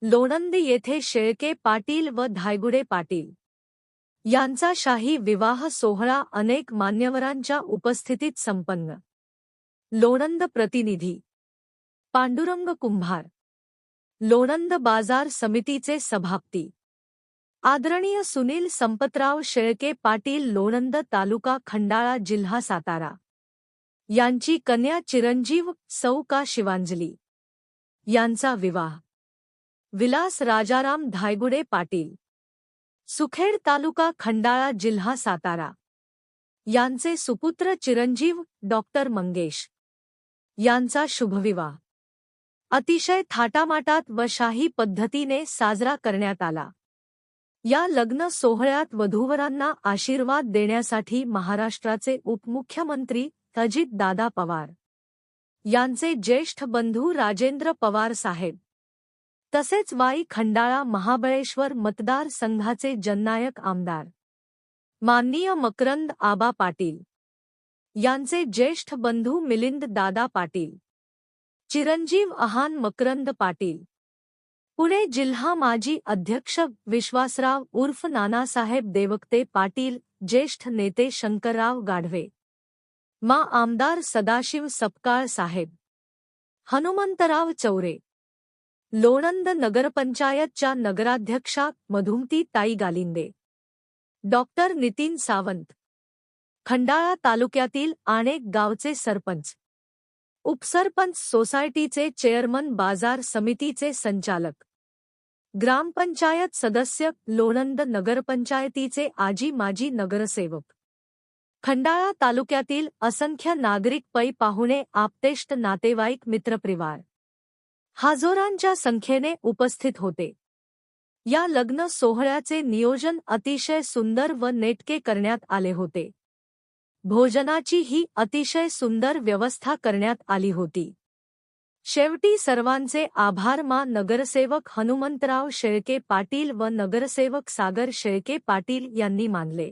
लोणंद येथे शेळके पाटील व धायगुडे पाटील यांचा शाही विवाह सोहळा अनेक मान्यवरांच्या उपस्थितीत संपन्न। लोणंद प्रतिनिधी पांडुरंग कुंभार, लोणंद बाजार समितीचे सभापती आदरणीय सुनील संपतराव शेळके पाटील, लोणंद तालुका खंडाळा जिल्हा सातारा यांची कन्या चिरंजीव सौ का शिवांजली यांचा विवाह विलास राजाराम धायगुडे पाटील, सुखेड तालुका खंडाळा जिल्हा सातारा यांचे सुपुत्र चिरंजीव डॉक्टर मंगेश यांचा शुभविवाह अतिशय थाटामाटात व शाही पद्धतीने साजरा करण्यात आला। या लग्न सोहळ्यात वधूवरांना आशीर्वाद देण्यासाठी महाराष्ट्राचे उपमुख्यमंत्री अजितदादा पवार यांचे ज्येष्ठ बंधू राजेंद्र पवार साहेब तसेच वाई खंडाळा महाबळेश्वर मतदार संघाचे जननायक आमदार माननीय मकरंद आबा पाटील यांचे ज्येष्ठ बंधू मिलिंद दादा पाटील, चिरंजीव अहान मकरंद पाटील, पुणे जिल्हा माजी अध्यक्ष विश्वासराव उर्फ नानासाहेब देवकते पाटील, ज्येष्ठ नेते शंकरराव गाढवे, मा आमदार सदाशिव सपकाळ साहेब, हनुमंतराव चौरे, लोणंद नगरपंचायतच्या नगराध्यक्षा मधुमती ताई गालिंदे, डॉक्टर नितीन सावंत, खंडाळा तालुक्यातील अनेक गावचे सरपंच, उपसरपंच, सोसायटीचे चेअरमन, बाजार समितीचे संचालक, ग्रामपंचायत सदस्य, लोणंद नगरपंचायतीचे आजी माजी नगरसेवक, खंडाळा तालुक्यातील असंख्य नागरिक, पै पाहुणे, आप्तेष्ट, नातेवाईक, मित्रपरिवार हजारांच्या संख्येने उपस्थित होते। या लग्न सोहळ्याचे नियोजन अतिशय सुंदर व नेटके करण्यात आले होते। भोजनाची ही अतिशय सुंदर व्यवस्था करण्यात आली होती। शेवटी सर्वांचे आभार मा नगरसेवक हनुमंतराव शेळके पाटील व नगरसेवक सागर शेळके पाटील यांनी मानले।